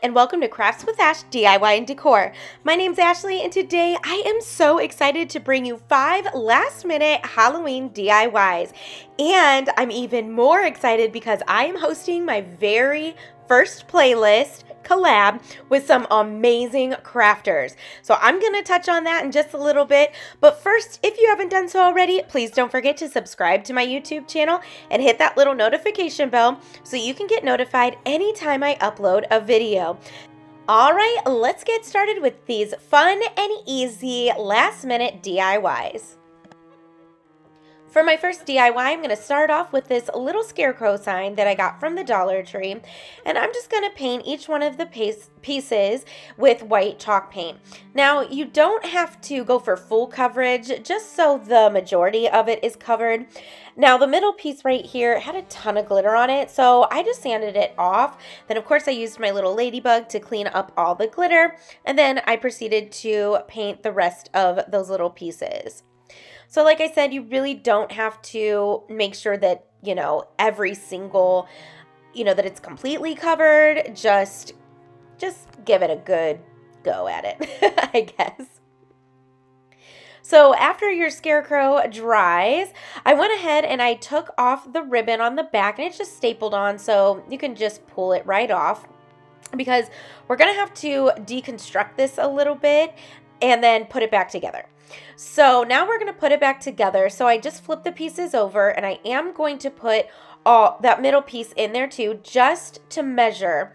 and welcome to Crafts with Ash DIY and Decor. My name's Ashley and today I am so excited to bring you 5 last minute Halloween DIYs. And I'm even more excited because I am hosting my very first playlist collab with some amazing crafters. So I'm going to touch on that in just a little bit. But first, if you haven't done so already, please don't forget to subscribe to my YouTube channel and hit that little notification bell so you can get notified anytime I upload a video. All right, let's get started with these fun and easy last minute DIYs. For my first DIY, I'm going to start off with this little scarecrow sign that I got from the Dollar Tree. And I'm just going to paint each one of the pieces with white chalk paint. Now, you don't have to go for full coverage, just so the majority of it is covered. Now, the middle piece right here had a ton of glitter on it, so I just sanded it off. Then, of course, I used my little ladybug to clean up all the glitter. And then I proceeded to paint the rest of those little pieces. So like I said, you really don't have to make sure that, every single, that it's completely covered. Just give it a good go at it, I guess. So after your scarecrow dries, I went ahead and I took off the ribbon on the back and it's just stapled on, so you can just pull it right off because we're going to have to deconstruct this a little bit and then put it back together. So now we're going to put it back together. So I just flipped the pieces over and I am going to put all that middle piece in there too, just to measure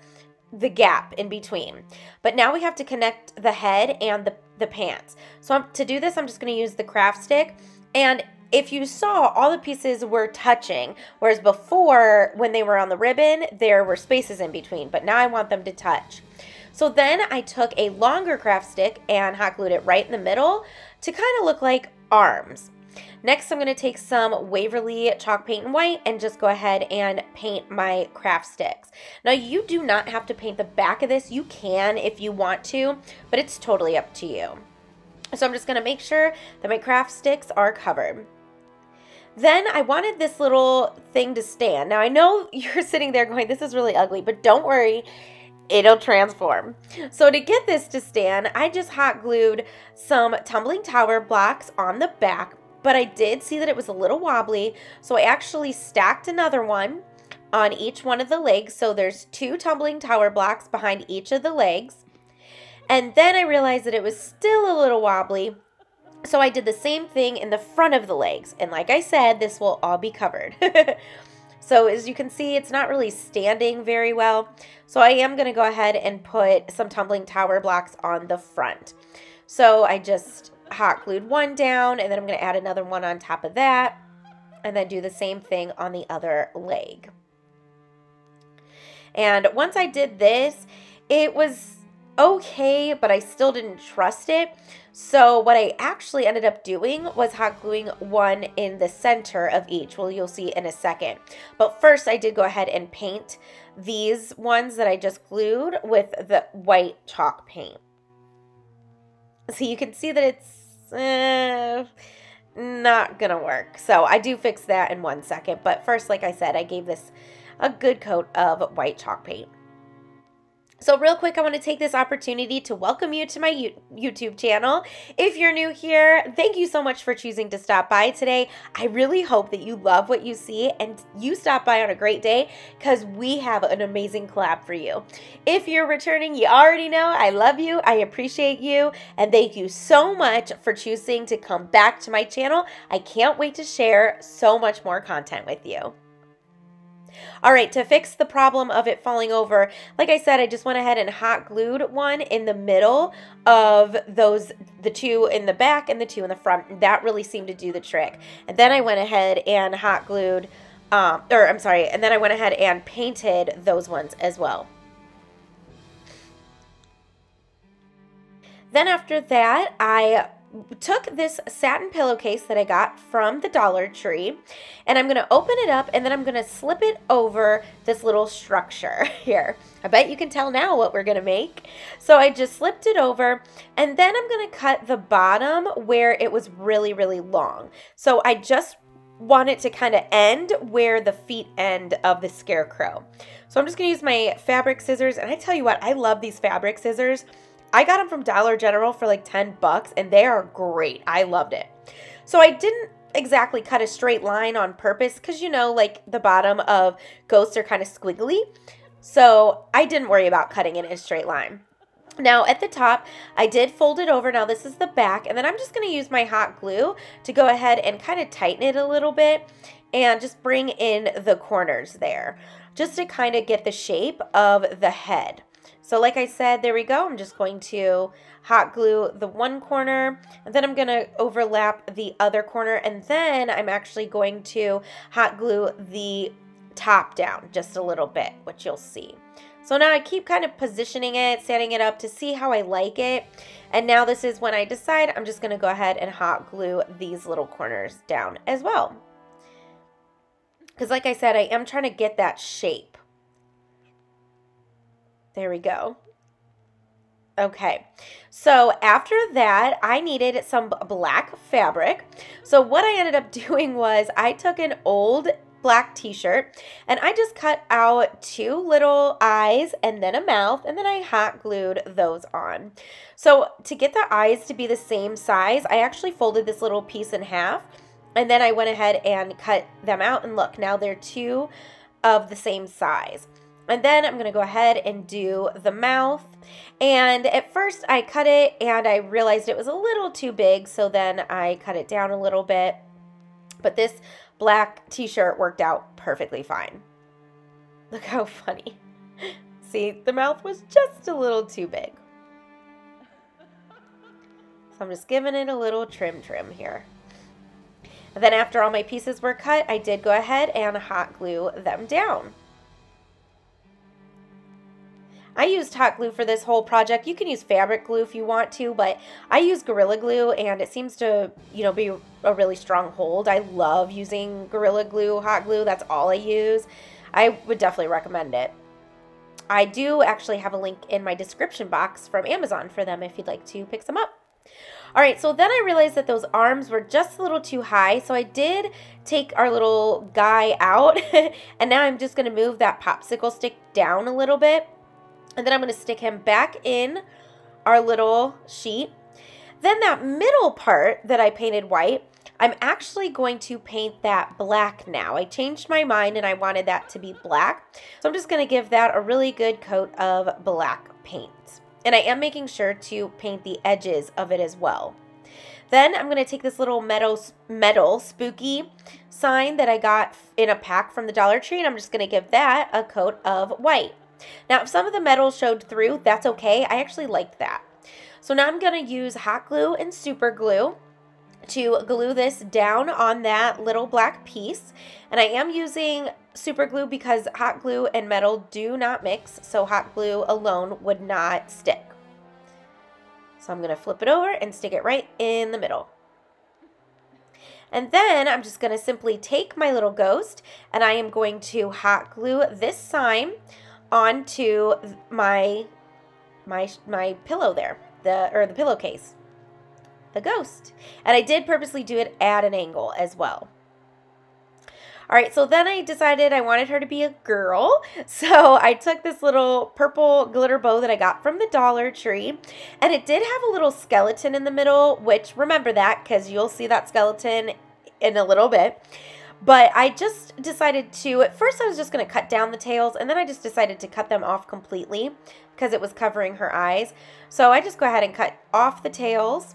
the gap in between. But now we have to connect the head and the pants. So to do this, I'm just going to use the craft stick. And if you saw, all the pieces were touching, whereas before when they were on the ribbon, there were spaces in between, but now I want them to touch. So then I took a longer craft stick and hot glued it right in the middle to kind of look like arms. Next, I'm going to take some Waverly chalk paint in white and just go ahead and paint my craft sticks. Now, you do not have to paint the back of this. You can if you want to, but it's totally up to you. So I'm just going to make sure that my craft sticks are covered. Then I wanted this little thing to stand. Now, I know you're sitting there going, this is really ugly, but don't worry. It'll transform. So to get this to stand, I just hot glued some tumbling tower blocks on the back, but I did see that it was a little wobbly, so I actually stacked another one on each one of the legs. So there's 2 tumbling tower blocks behind each of the legs. And then I realized that it was still a little wobbly, so I did the same thing in the front of the legs. And like I said, this will all be covered. So as you can see, it's not really standing very well. So I am going to go ahead and put some tumbling tower blocks on the front. So I just hot glued one down and then I'm going to add another one on top of that and then do the same thing on the other leg. And once I did this, it was okay, but I still didn't trust it. So what I actually ended up doing was hot gluing one in the center of each. Well, you'll see in a second. But first I did go ahead and paint these ones that I just glued with the white chalk paint. So you can see that it's not gonna work. So I do fix that in 1 second. But first, like I said, I gave this a good coat of white chalk paint. So real quick, I want to take this opportunity to welcome you to my YouTube channel. If you're new here, thank you so much for choosing to stop by today. I really hope that you love what you see and you stop by on a great day because we have an amazing collab for you. If you're returning, you already know I love you, I appreciate you, and thank you so much for choosing to come back to my channel. I can't wait to share so much more content with you. All right, to fix the problem of it falling over, like I said, I just went ahead and hot glued one in the middle of the 2 in the back and the 2 in the front. That really seemed to do the trick. And then I went ahead and hot glued, and then I went ahead and painted those ones as well. Then after that, I took this satin pillowcase that I got from the Dollar Tree and I'm going to open it up and then I'm going to slip it over this little structure here. I bet you can tell now what we're going to make. So I just slipped it over and then I'm going to cut the bottom where it was really, really long. So I just want it to kind of end where the feet end of the scarecrow. So I'm just going to use my fabric scissors. And I tell you what, I love these fabric scissors. I got them from Dollar General for like 10 bucks and they are great. I loved it. So I didn't exactly cut a straight line on purpose because, you know, like the bottom of ghosts are kind of squiggly. So I didn't worry about cutting it in a straight line. Now at the top, I did fold it over. Now this is the back, and then I'm just going to use my hot glue to go ahead and kind of tighten it a little bit and just bring in the corners there just to kind of get the shape of the head. So like I said, there we go. I'm just going to hot glue the one corner, and then I'm going to overlap the other corner, and then I'm actually going to hot glue the top down just a little bit, which you'll see. So now I keep kind of positioning it, setting it up to see how I like it. And now this is when I decide I'm just going to go ahead and hot glue these little corners down as well. Because like I said, I am trying to get that shape. There we go. Okay, so after that, I needed some black fabric. So what I ended up doing was I took an old black t-shirt and I just cut out 2 little eyes and then a mouth, and then I hot glued those on. So to get the eyes to be the same size, I actually folded this little piece in half, and then I went ahead and cut them out, and look, now they're 2 of the same size. And then I'm going to go ahead and do the mouth. And at first I cut it and I realized it was a little too big, so then I cut it down a little bit. But this black t-shirt worked out perfectly fine. Look how funny. See, the mouth was just a little too big. So I'm just giving it a little trim here. And then after all my pieces were cut, I did go ahead and hot glue them down. I used hot glue for this whole project. You can use fabric glue if you want to, but I use Gorilla Glue, and it seems to, you know, be a really strong hold. I love using Gorilla Glue, hot glue. That's all I use. I would definitely recommend it. I do actually have a link in my description box from Amazon for them if you'd like to pick some up. All right, so then I realized that those arms were just a little too high, so I did take our little guy out, and now I'm just going to move that popsicle stick down a little bit. And then I'm going to stick him back in our little sheet. Then that middle part that I painted white, I'm actually going to paint that black now. I changed my mind and I wanted that to be black. So I'm just going to give that a really good coat of black paint. And I am making sure to paint the edges of it as well. Then I'm going to take this little metal spooky sign that I got in a pack from the Dollar Tree, and I'm just going to give that a coat of white. Now, if some of the metal showed through, that's okay. I actually liked that. So now I'm going to use hot glue and super glue to glue this down on that little black piece. And I am using super glue because hot glue and metal do not mix, so hot glue alone would not stick. So I'm going to flip it over and stick it right in the middle. And then I'm just going to simply take my little ghost and I am going to hot glue this sign onto my pillow there, the pillowcase, the ghost. And I did purposely do it at an angle as well. All right, so then I decided I wanted her to be a girl. So I took this little purple glitter bow that I got from the Dollar Tree, and it did have a little skeleton in the middle, which remember that because you'll see that skeleton in a little bit. But I just decided to, at first I was just going to cut down the tails, and then I just decided to cut them off completely because it was covering her eyes. So I just go ahead and cut off the tails,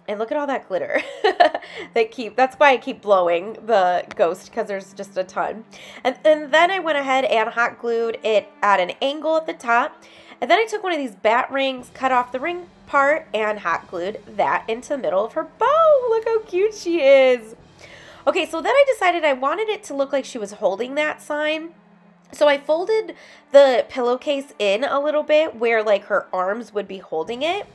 and look at all that glitter. That's why I keep blowing the ghost, because there's just a ton. And then I went ahead and hot glued it at an angle at the top. And then I took one of these bat rings, cut off the ring part, and hot glued that into the middle of her bow. Look how cute she is. Okay, so then I decided I wanted it to look like she was holding that sign. So I folded the pillowcase in a little bit where like her arms would be holding it.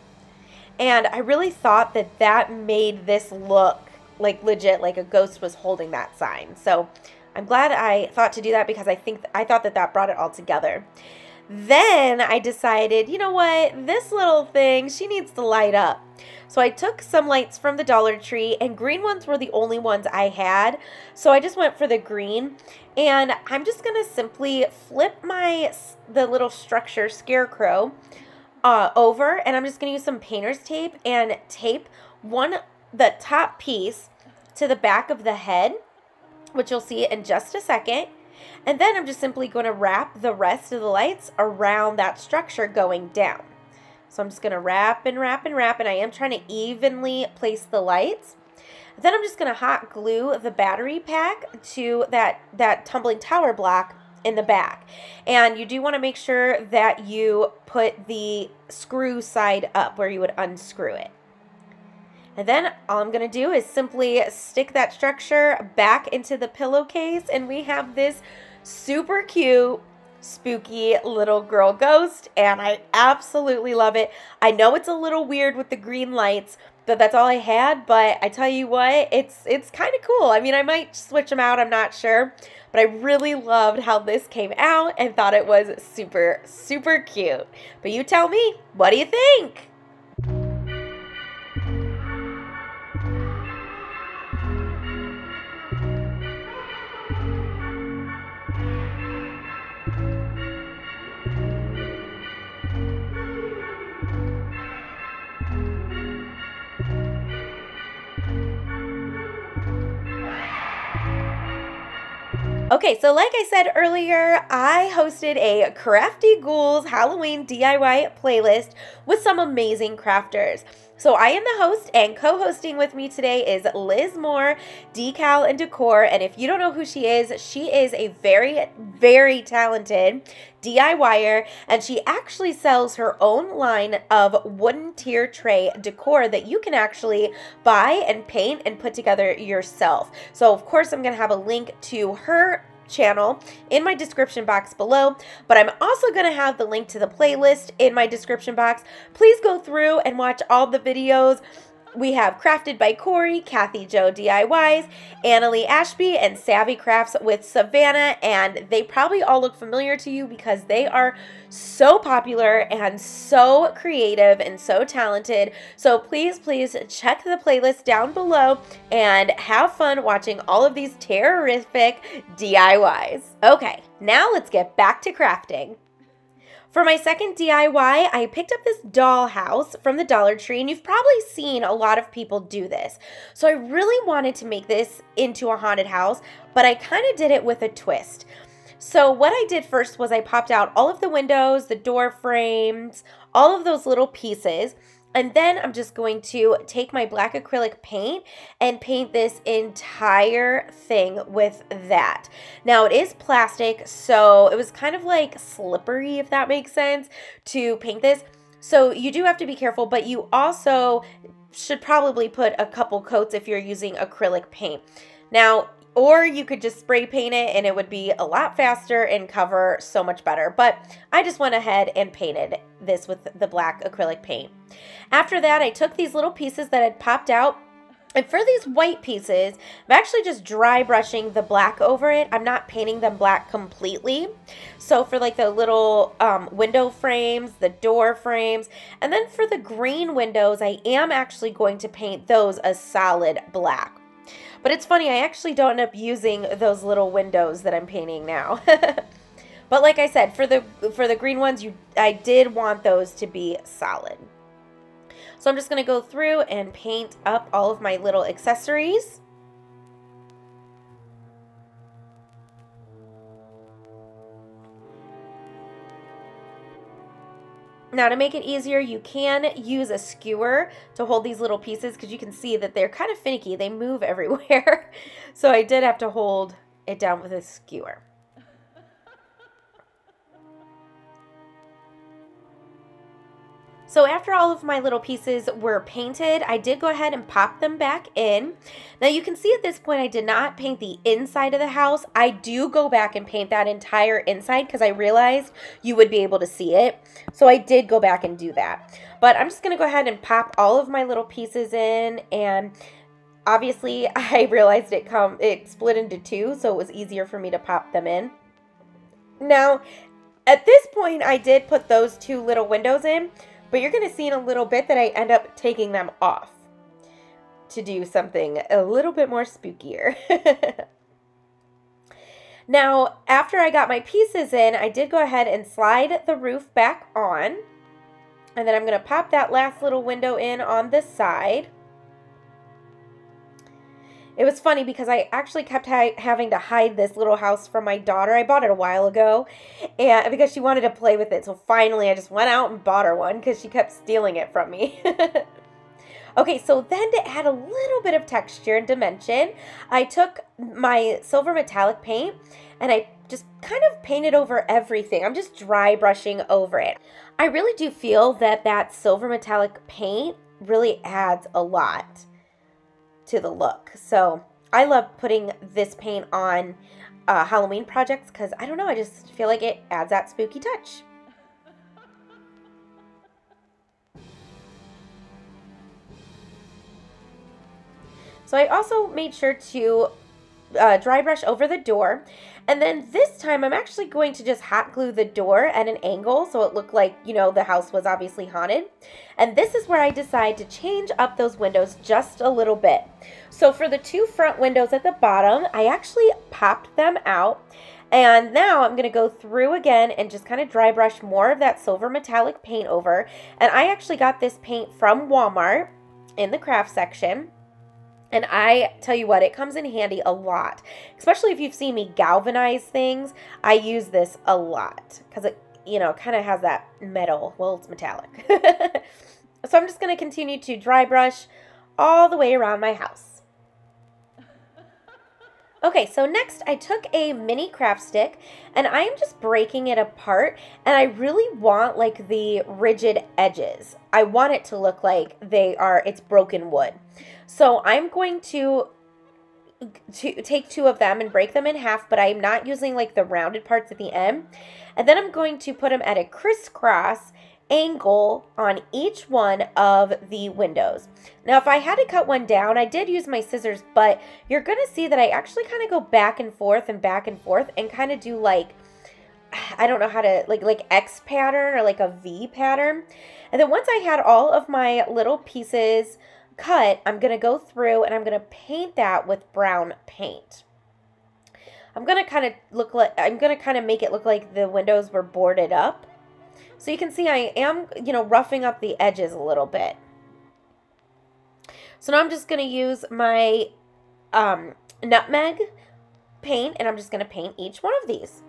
And I really thought that that made this look like legit, like a ghost was holding that sign. So I'm glad I thought to do that because I thought that that brought it all together. Then I decided, you know what, this little thing, she needs to light up. So I took some lights from the Dollar Tree, and green ones were the only ones I had. So I just went for the green, and I'm just going to simply flip the little structure scarecrow over, and I'm just going to use some painter's tape and tape the top piece to the back of the head, which you'll see in just a second. And then I'm just simply going to wrap the rest of the lights around that structure going down. So I'm just going to wrap and wrap and wrap, and I am trying to evenly place the lights. Then I'm just going to hot glue the battery pack to that tumbling tower block in the back. And you do want to make sure that you put the screw side up where you would unscrew it. And then all I'm going to do is simply stick that structure back into the pillowcase, and we have this super cute, spooky little girl ghost, and I absolutely love it. I know it's a little weird with the green lights, but that's all I had. But I tell you what, it's kind of cool. I mean, I might switch them out, I'm not sure. But I really loved how this came out and thought it was super, super cute. But you tell me, what do you think? Okay, so like I said earlier, I hosted a Crafty Ghouls Halloween DIY playlist with some amazing crafters. So I am the host, and co-hosting with me today is Liz Moore, Decal and Decor. And if you don't know who she is a very, very talented DIYer, and she actually sells her own line of wooden tier tray decor that you can actually buy and paint and put together yourself. So of course I'm going to have a link to her channel in my description box below, but I'm also going to have the link to the playlist in my description box. Please go through and watch all the videos. We have Crafted by Corey, Kathy Jo DIYs, Annalie Ashby, and Savvy Crafts with Savannah, and they probably all look familiar to you because they are so popular and so creative and so talented. So please, please check the playlist down below and have fun watching all of these terrific DIYs. Okay, now let's get back to crafting. For my second DIY, I picked up this dollhouse from the Dollar Tree, and you've probably seen a lot of people do this. So I really wanted to make this into a haunted house, but I kind of did it with a twist. So what I did first was I popped out all of the windows, the door frames, all of those little pieces. And then I'm just going to take my black acrylic paint and paint this entire thing with that. Now it is plastic, so it was kind of like slippery, if that makes sense, to paint this. So you do have to be careful, but you also should probably put a couple coats if you're using acrylic paint. Now, or you could just spray paint it and it would be a lot faster and cover so much better. But I just went ahead and painted this with the black acrylic paint. After that, I took these little pieces that had popped out, and for these white pieces, I'm actually just dry brushing the black over it. I'm not painting them black completely. So for like the little window frames, the door frames, and then for the green windows, I am actually going to paint those a solid black. But it's funny, I actually don't end up using those little windows that I'm painting now. But like I said, for the green ones, I did want those to be solid. So I'm just going to go through and paint up all of my little accessories. Now to make it easier, you can use a skewer to hold these little pieces because you can see that they're kind of finicky. They move everywhere. So I did have to hold it down with a skewer. So after all of my little pieces were painted, I did go ahead and pop them back in. Now you can see at this point I did not paint the inside of the house. I do go back and paint that entire inside because I realized you would be able to see it. So I did go back and do that. But I'm just going to go ahead and pop all of my little pieces in, and obviously I realized it split into two, so it was easier for me to pop them in. Now, At this point, I did put those 2 little windows in, but you're going to see in a little bit that I end up taking them off to do something a little bit more spookier. Now, after I got my pieces in, I did go ahead and slide the roof back on. And then I'm going to pop that last little window in on this side. It was funny because I actually kept having to hide this little house from my daughter. I bought it a while ago and because she wanted to play with it. So finally I just went out and bought her one because she kept stealing it from me. Okay, so then to add a little bit of texture and dimension, I took my silver metallic paint and I just kind of painted over everything. I'm just dry brushing over it. I really do feel that that silver metallic paint really adds a lot to the look. So I love putting this paint on Halloween projects because I don't know, I just feel like it adds that spooky touch. So I also made sure to dry brush over the door. And then this time I'm actually going to just hot glue the door at an angle so it looked like, you know, the house was obviously haunted. And this is where I decide to change up those windows just a little bit. So for the 2 front windows at the bottom, I actually popped them out. And now I'm going to go through again and just kind of dry brush more of that silver metallic paint over. And I actually got this paint from Walmart in the craft section. And I tell you what, it comes in handy a lot, especially if you've seen me galvanize things. I use this a lot because it, you know, kind of has that metal. Well, it's metallic. So I'm just going to continue to dry brush all the way around my house. Okay, so next I took a mini craft stick and I am just breaking it apart, and I really want like the rigid edges. I want it to look like it's broken wood. So I'm going to take 2 of them and break them in half, but I'm not using like the rounded parts at the end. And then I'm going to put them at a crisscross angle on each one of the windows. Now, if I had to cut one down, I did use my scissors, but you're going to see that I actually kind of go back and forth and kind of do like, I don't know how to, like X pattern or like a V pattern. And then once I had all of my little pieces cut, I'm going to go through and I'm going to paint that with brown paint. I'm going to kind of make it look like the windows were boarded up. So you can see I am, you know, roughing up the edges a little bit. So now I'm just going to use my nutmeg paint and I'm just going to paint each one of these.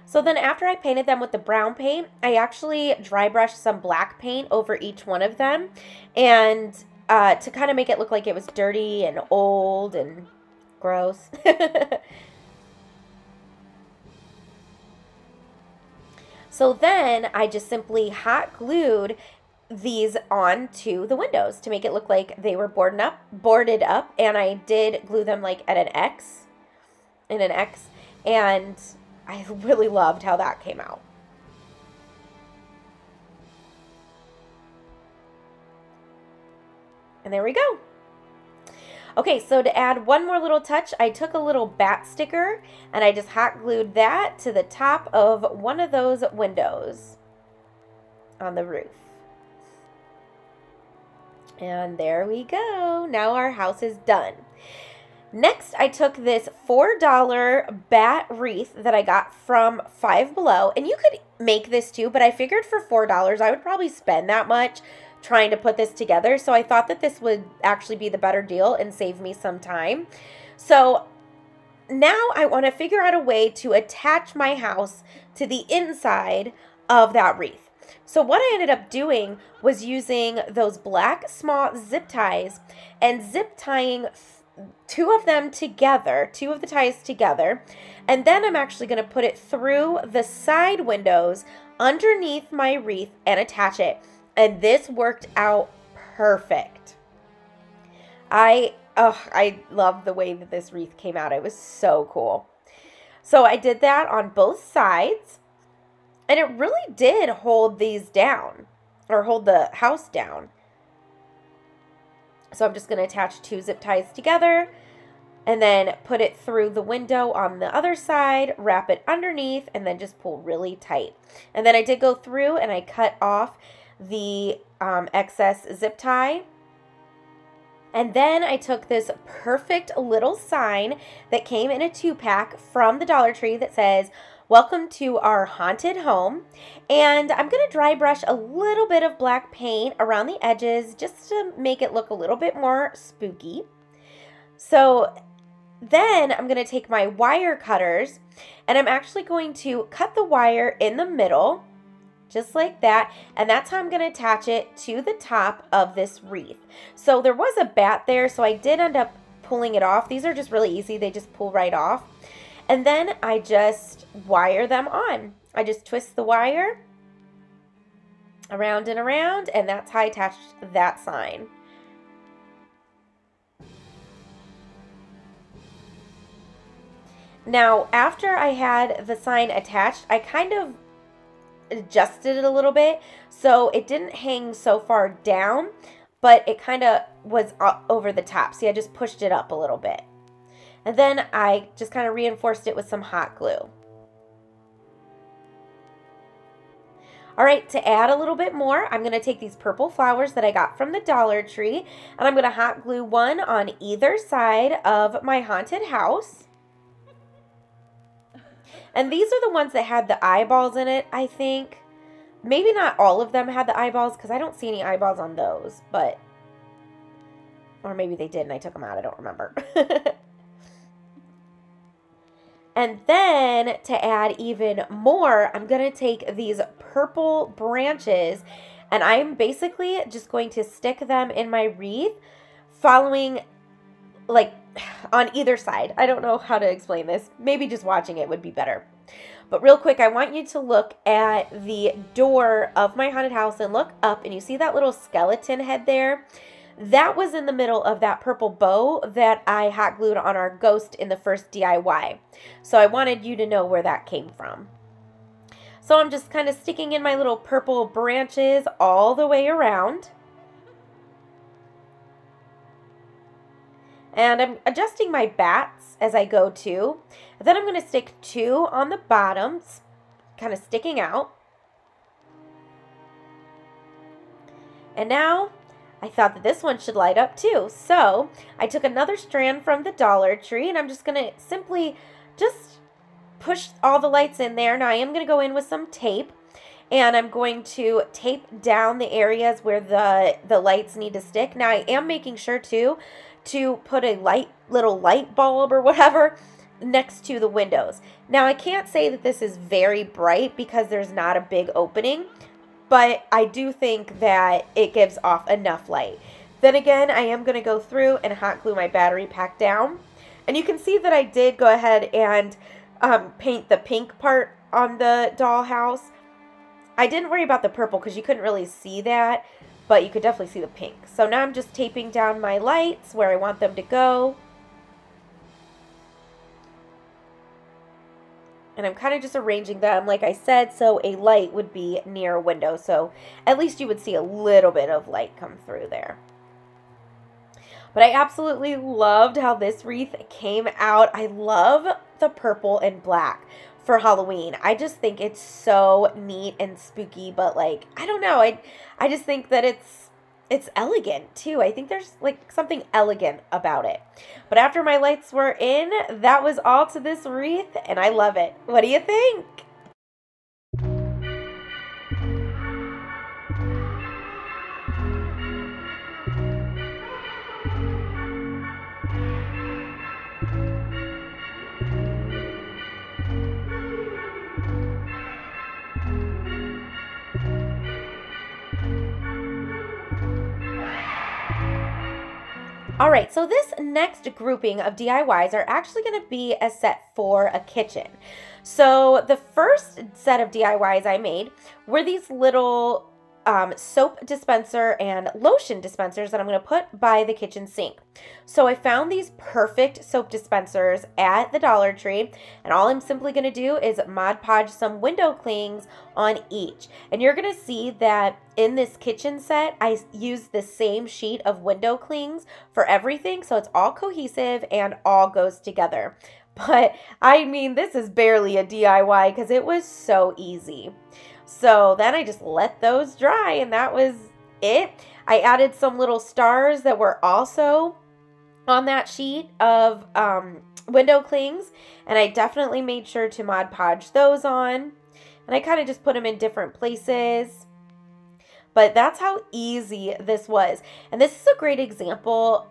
So then after I painted them with the brown paint, I actually dry brushed some black paint over each one of them, and to kind of make it look like it was dirty and old and gross. So then I just simply hot glued these onto the windows to make it look like they were boarded up, and I did glue them like at an X, and I really loved how that came out. And there we go. Okay, so to add one more little touch, I took a little bat sticker and I just hot glued that to the top of one of those windows on the roof. And there we go. Now our house is done. Next, I took this $4 bat wreath that I got from Five Below, and you could make this too, but I figured for $4 I would probably spend that much trying to put this together, so I thought that this would actually be the better deal and save me some time. So now I want to figure out a way to attach my house to the inside of that wreath. So what I ended up doing was using those black small zip ties and zip tying 2 of them together, 2 of the ties together, and then I'm actually going to put it through the side windows underneath my wreath and attach it. And this worked out perfect. I oh, I love the way that this wreath came out. It was so cool. So I did that on both sides, and it really did hold these down, or hold the house down. So I'm just going to attach 2 zip ties together, and then put it through the window on the other side, wrap it underneath, and then just pull really tight. And then I did go through and I cut off the excess zip tie. And then I took this perfect little sign that came in a 2-pack from the Dollar Tree that says, "Welcome to our haunted home." And I'm going to dry brush a little bit of black paint around the edges just to make it look a little bit more spooky. So then I'm going to take my wire cutters, and I'm actually going to cut the wire in the middle, just like that, and that's how I'm going to attach it to the top of this wreath. So there was a bat there, so I did end up pulling it off. These are just really easy. They just pull right off. And then I just wire them on. I just twist the wire around and around, and that's how I attached that sign. Now, after I had the sign attached, I kind of adjusted it a little bit so it didn't hang so far down, but it kind of was over the top. See, I just pushed it up a little bit. And then I just kind of reinforced it with some hot glue. All right, to add a little bit more, I'm going to take these purple flowers that I got from the Dollar Tree, and I'm going to hot glue one on either side of my haunted house. And these are the ones that had the eyeballs in it, I think. Maybe not all of them had the eyeballs, because I don't see any eyeballs on those, but... Or maybe they did and I took them out, I don't remember. And then, to add even more, I'm going to take these purple branches, and I'm basically just going to stick them in my wreath, following, like, on either side. I don't know how to explain this. Maybe just watching it would be better. But real quick, I want you to look at the door of my haunted house and look up, and you see that little skeleton head there? That was in the middle of that purple bow that I hot glued on our ghost in the first DIY. So I wanted you to know where that came from. So I'm just kind of sticking in my little purple branches all the way around. And I'm adjusting my bats as I go too. And then I'm going to stick 2 on the bottom, kind of sticking out. And now I thought that this one should light up too. So I took another strand from the Dollar Tree, and I'm just going to simply just push all the lights in there. Now I am going to go in with some tape, and I'm going to tape down the areas where the lights need to stick. Now I am making sure too to put a little light bulb or whatever next to the windows. Now I can't say that this is very bright because there's not a big opening, but I do think that it gives off enough light. Then again, I am going to go through and hot glue my battery pack down. And you can see that I did go ahead and paint the pink part on the dollhouse. I didn't worry about the purple because you couldn't really see that, but you could definitely see the pink. So now I'm just taping down my lights where I want them to go. And I'm kind of just arranging them, like I said, so a light would be near a window. So at least you would see a little bit of light come through there. But I absolutely loved how this wreath came out. I love the purple and black for Halloween. I just think it's so neat and spooky, but like, I don't know. I just think that it's elegant too. I think there's like something elegant about it. But after my lights were in, that was all to this wreath, and I love it. What do you think? Alright, so this next grouping of DIYs are actually going to be a set for a kitchen. So the first set of DIYs I made were these little soap dispenser and lotion dispensers that I'm going to put by the kitchen sink. So I found these perfect soap dispensers at the Dollar Tree, and all I'm simply going to do is Mod Podge some window clings on each. And you're going to see that in this kitchen set, I use the same sheet of window clings for everything, so it's all cohesive and all goes together. But I mean, this is barely a DIY because it was so easy. So then I just let those dry, and that was it. I added some little stars that were also on that sheet of window clings, and I definitely made sure to Mod Podge those on. And I kind of just put them in different places. But that's how easy this was. And this is a great example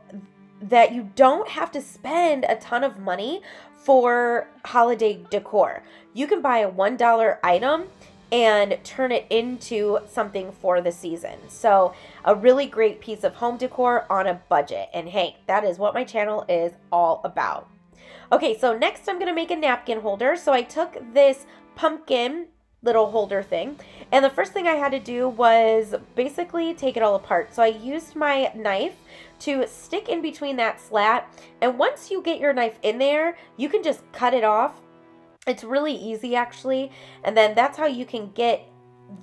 that you don't have to spend a ton of money for holiday decor. You can buy a $1 item and turn it into something for the season. So a really great piece of home decor on a budget. And hey, that is what my channel is all about. Okay, so next I'm gonna make a napkin holder. So I took this pumpkin little holder thing, and the first thing I had to do was basically take it all apart. So I used my knife to stick in between that slat, and once you get your knife in there, you can just cut it off. It's really easy actually, and then that's how you can get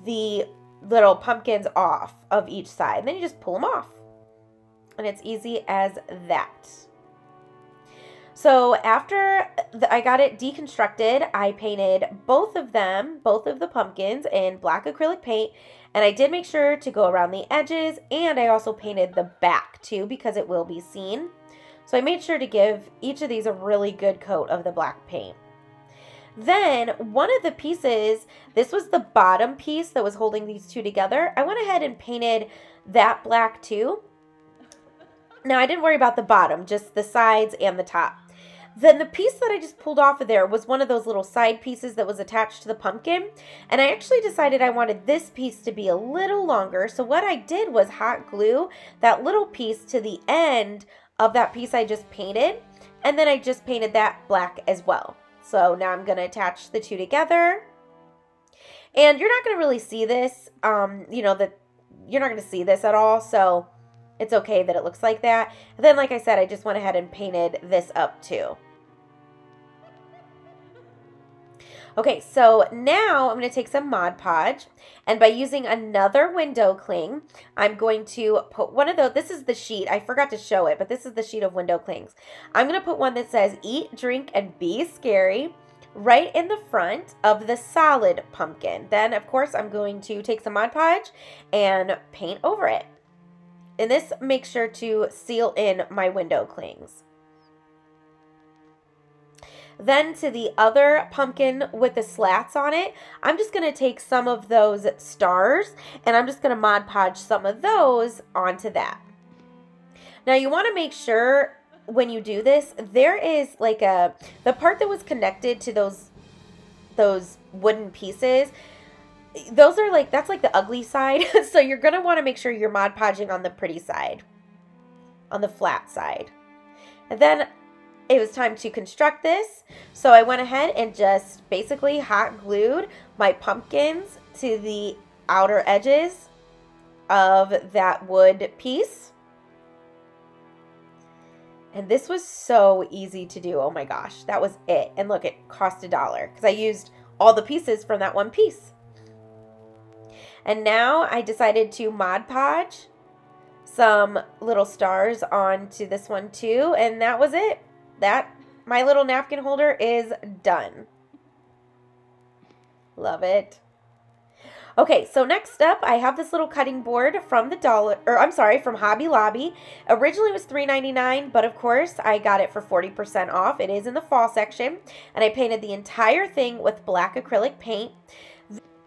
the little pumpkins off of each side. And then you just pull them off, and it's easy as that. So after I got it deconstructed, I painted both of them, both of the pumpkins, in black acrylic paint, and I did make sure to go around the edges, and I also painted the back too because it will be seen. So I made sure to give each of these a really good coat of the black paint. Then one of the pieces, this was the bottom piece that was holding these two together, I went ahead and painted that black too. Now I didn't worry about the bottom, just the sides and the top. Then the piece that I just pulled off of there was one of those little side pieces that was attached to the pumpkin. And I actually decided I wanted this piece to be a little longer. So what I did was hot glue that little piece to the end of that piece I just painted. And then I just painted that black as well. So now I'm going to attach the two together. And you're not going to really see this, you're not going to see this at all. So it's okay that it looks like that. And then, like I said, I just went ahead and painted this up too. Okay, so now I'm going to take some Mod Podge, and by using another window cling, I'm going to put one of those. This is the sheet. I forgot to show it, but this is the sheet of window clings. I'm going to put one that says "Eat, Drink, and Be Scary" right in the front of the solid pumpkin. Then, of course, I'm going to take some Mod Podge and paint over it. And this makes sure to seal in my window clings. Then to the other pumpkin with the slats on it, I'm just going to take some of those stars and I'm just going to Mod Podge some of those onto that. Now you want to make sure when you do this, there is like the part that was connected to those wooden pieces, those are like, that's like the ugly side. So you're going to want to make sure you're Mod Podging on the pretty side, on the flat side. And then it was time to construct this. So I went ahead and just basically hot glued my pumpkins to the outer edges of that wood piece. And this was so easy to do. Oh my gosh, that was it. And look, it cost $1 because I used all the pieces from that one piece. And now I decided to Mod Podge some little stars onto this one too. And that was it. My little napkin holder is done. Love it. Okay, so next up, I have this little cutting board from from Hobby Lobby. Originally it was $3.99, but of course I got it for 40% off. It is in the fall section, and I painted the entire thing with black acrylic paint.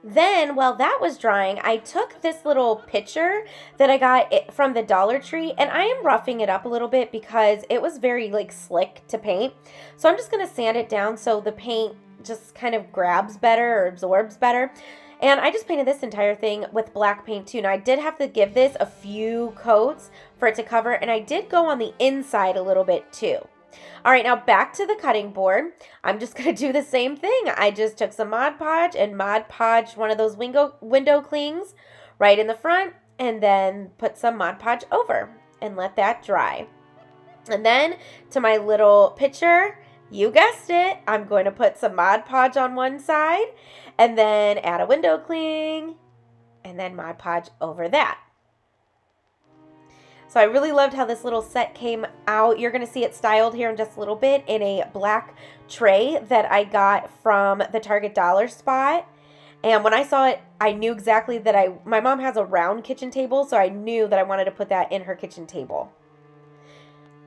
Then, while that was drying, I took this little pitcher that I got from the Dollar Tree, and I am roughing it up a little bit because it was very, like, slick to paint. So I'm just going to sand it down so the paint just kind of grabs better or absorbs better. And I just painted this entire thing with black paint, too. Now, I did have to give this a few coats for it to cover, and I did go on the inside a little bit, too. All right, now back to the cutting board. I'm just going to do the same thing. I just took some Mod Podge and Mod Podged one of those window clings right in the front, and then put some Mod Podge over and let that dry. And then to my little picture, you guessed it, I'm going to put some Mod Podge on one side and then add a window cling and then Mod Podge over that. So I really loved how this little set came out. You're going to see it styled here in just a little bit in a black tray that I got from the Target dollar spot. And when I saw it, I knew exactly that my mom has a round kitchen table, so I knew that I wanted to put that in her kitchen table.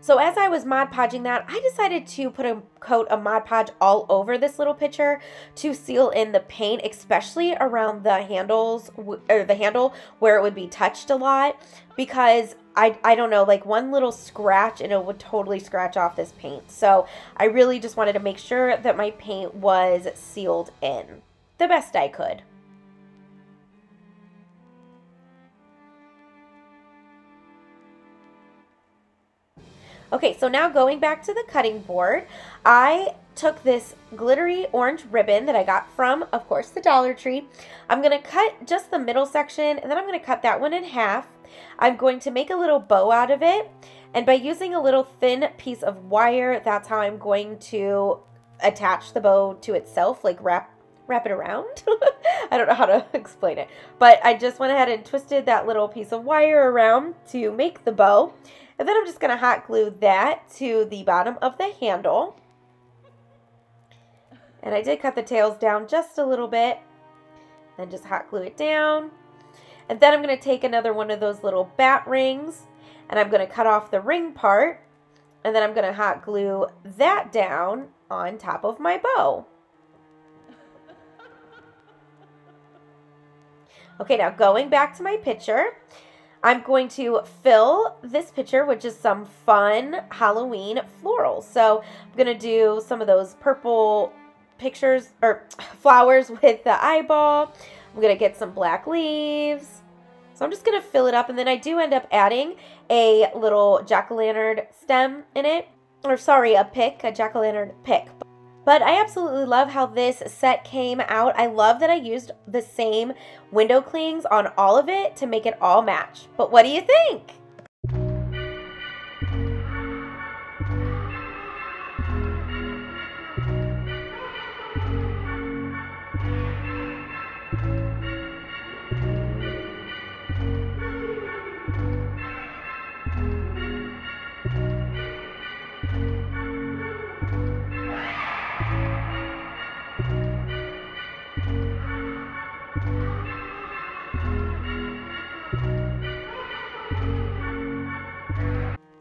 So as I was Mod Podging that, I decided to put a coat of Mod Podge all over this little picture to seal in the paint, especially around the handles, or the handle where it would be touched a lot, because I don't know, like one little scratch and it would totally scratch off this paint. So I really just wanted to make sure that my paint was sealed in the best I could. Okay, so now going back to the cutting board, I took this glittery orange ribbon that I got from, of course, the Dollar Tree. I'm going to cut just the middle section, and then I'm going to cut that one in half. I'm going to make a little bow out of it, and by using a little thin piece of wire, that's how I'm going to attach the bow to itself, like wrap it around. I don't know how to explain it, but I just went ahead and twisted that little piece of wire around to make the bow. And then I'm just going to hot glue that to the bottom of the handle. And I did cut the tails down just a little bit. Then just hot glue it down. And then I'm going to take another one of those little bat rings. And I'm going to cut off the ring part. And then I'm going to hot glue that down on top of my bow. Okay, now going back to my picture, I'm going to fill this picture with just some fun Halloween florals. So I'm going to do some of those purple pictures or flowers with the eyeball. I'm going to get some black leaves. So I'm just going to fill it up, and then I do end up adding a little jack-o'-lantern stem in it. Or sorry, a jack-o'-lantern pick. But I absolutely love how this set came out. I love that I used the same window clings on all of it to make it all match. But what do you think?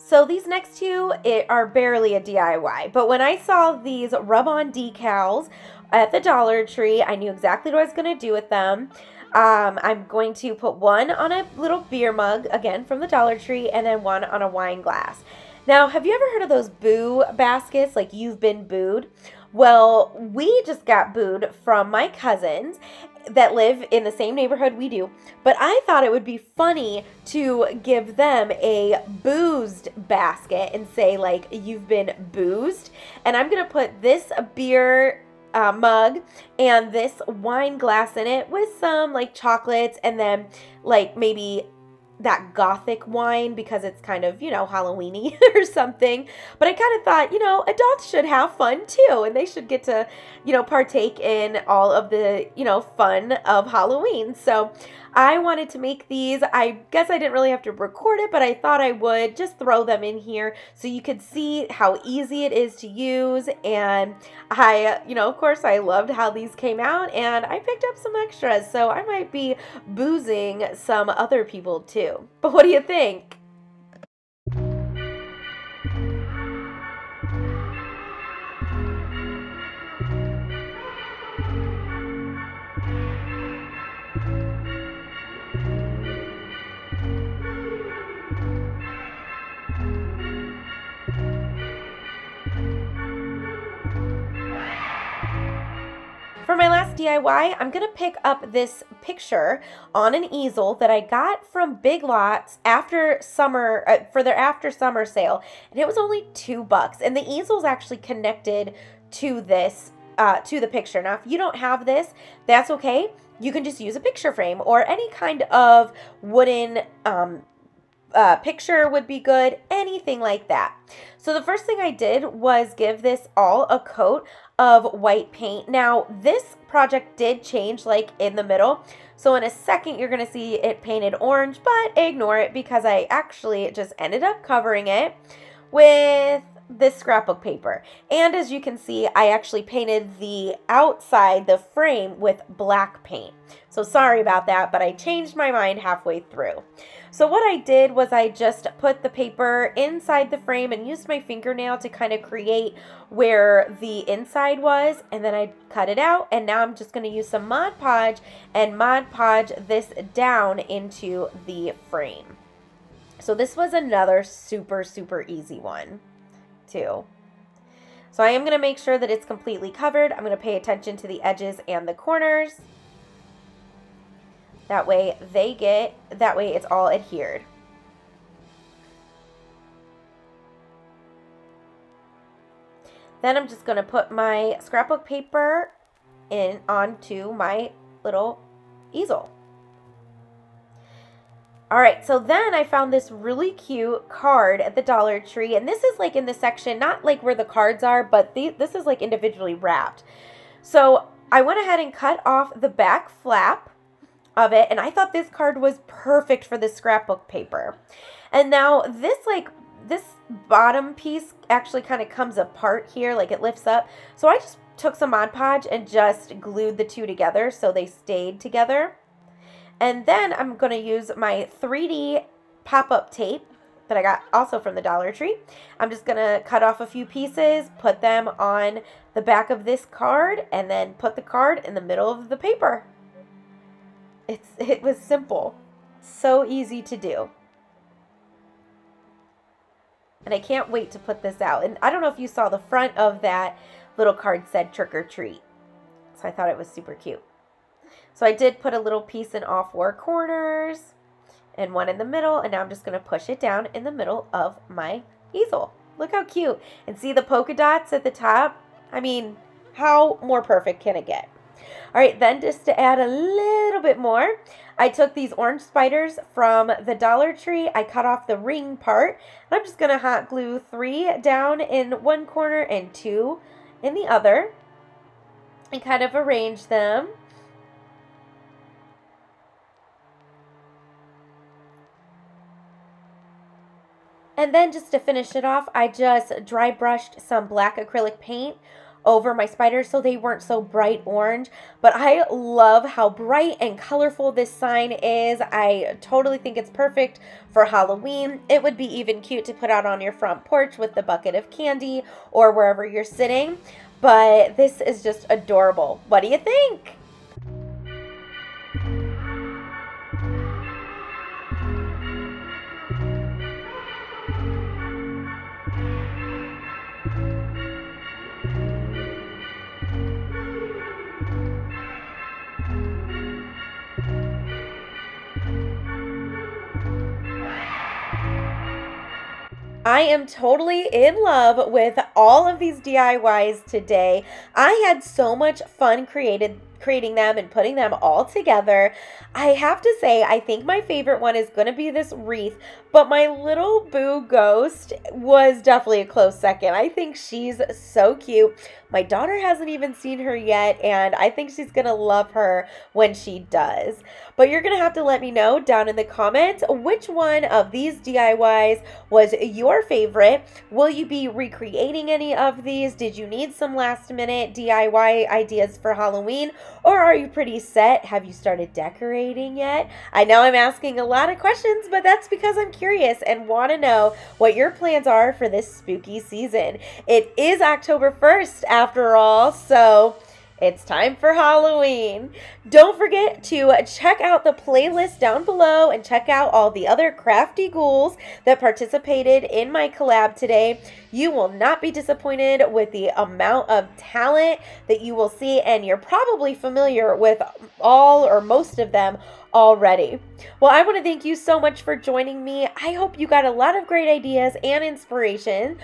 So these next two are barely a DIY, but when I saw these rub-on decals at the Dollar Tree, I knew exactly what I was going to do with them. I'm going to put one on a little beer mug, again from the Dollar Tree, and then one on a wine glass. Now, have you ever heard of those boo baskets, like you've been booed? Well, we just got booed from my cousins that live in the same neighborhood we do, but I thought it would be funny to give them a boozed basket and say, like, you've been boozed. And I'm going to put this beer mug and this wine glass in it with some, like, chocolates and then, like, maybe that gothic wine because it's kind of, you know, Halloween-y or something. But I kind of thought, you know, adults should have fun too, and they should get to, you know, partake in all of the, you know, fun of Halloween. So I wanted to make these. I guess I didn't really have to record it, but I thought I would just throw them in here so you could see how easy it is to use. And I, you know, of course, I loved how these came out, and I picked up some extras, so I might be boozing some other people too. But what do you think? For my last DIY, I'm going to pick up this picture on an easel that I got from Big Lots after summer, for their after summer sale, and it was only $2. And the easel is actually connected to this to the picture. Now, if you don't have this, that's okay. You can just use a picture frame or any kind of wooden picture would be good, anything like that. So the first thing I did was give this all a coat of white paint. Now, this project did change like in the middle. So in a second, you're going to see it painted orange, but ignore it because I actually just ended up covering it with this scrapbook paper. And as you can see, I actually painted the outside, the frame, with black paint. So sorry about that, but I changed my mind halfway through. So what I did was I just put the paper inside the frame and used my fingernail to kind of create where the inside was, and then I cut it out, and now I'm just going to use some Mod Podge and Mod Podge this down into the frame. So this was another super easy one too. So I am going to make sure that it's completely covered. I'm going to pay attention to the edges and the corners. That way it's all adhered. Then I'm just going to put my scrapbook paper onto my little easel. All right, so then I found this really cute card at the Dollar Tree, and this is like in the section, not like where the cards are, but this is like individually wrapped. So I went ahead and cut off the back flap of it, and I thought this card was perfect for this scrapbook paper. And now this bottom piece actually kind of comes apart here, like it lifts up. So I just took some Mod Podge and just glued the two together so they stayed together. And then I'm going to use my 3D pop-up tape that I got also from the Dollar Tree. I'm just going to cut off a few pieces, put them on the back of this card, and then put the card in the middle of the paper. It was simple. So easy to do. And I can't wait to put this out. And I don't know if you saw the front of that little card said trick or treat. So I thought it was super cute. So I did put a little piece in all four corners and one in the middle, and now I'm just going to push it down in the middle of my easel. Look how cute. And see the polka dots at the top? I mean, how more perfect can it get? All right, then just to add a little bit more, I took these orange spiders from the Dollar Tree. I cut off the ring part, and I'm just going to hot glue 3 down in one corner and 2 in the other, and kind of arrange them. And then just to finish it off, I just dry brushed some black acrylic paint over my spiders so they weren't so bright orange. But I love how bright and colorful this sign is. I totally think it's perfect for Halloween. It would be even cute to put out on your front porch with the bucket of candy or wherever you're sitting. But this is just adorable. What do you think? I am totally in love with all of these DIYs today. I had so much fun creating them and putting them all together. I have to say, I think my favorite one is going to be this wreath, but my little boo ghost was definitely a close second. I think she's so cute. My daughter hasn't even seen her yet, and I think she's going to love her when she does. But you're going to have to let me know down in the comments which one of these DIYs was your favorite. Will you be recreating any of these? Did you need some last minute DIY ideas for Halloween? Or are you pretty set? Have you started decorating yet? I know I'm asking a lot of questions, but that's because I'm curious and want to know what your plans are for this spooky season. It is October 1st after all, so it's time for Halloween. Don't forget to check out the playlist down below and check out all the other crafty ghouls that participated in my collab today. You will not be disappointed with the amount of talent that you will see, and you're probably familiar with all or most of them already. Well, I want to thank you so much for joining me. I hope you got a lot of great ideas and inspiration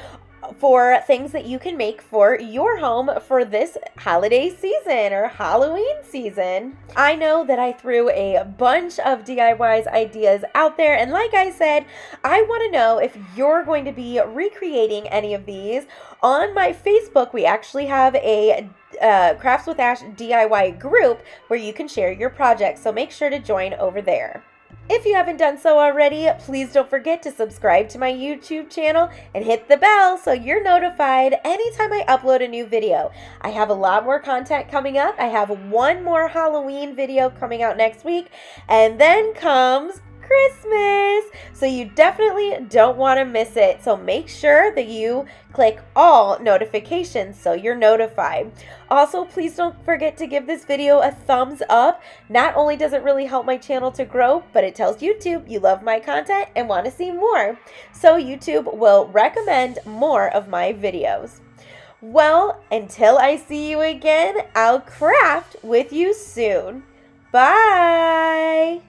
for things that you can make for your home for this holiday season or Halloween season. I know that I threw a bunch of DIYs ideas out there, and like I said, I want to know if you're going to be recreating any of these. On my Facebook, we actually have a Crafts with Ash DIY group where you can share your projects, so make sure to join over there. If you haven't done so already, please don't forget to subscribe to my YouTube channel and hit the bell so you're notified anytime I upload a new video. I have a lot more content coming up. I have one more Halloween video coming out next week, and then comes Christmas, so you definitely don't want to miss it. So make sure that you click all notifications so you're notified. Also, please don't forget to give this video a thumbs up. Not only does it really help my channel to grow, but it tells YouTube you love my content and want to see more. So YouTube will recommend more of my videos. Well, until I see you again, I'll craft with you soon. Bye!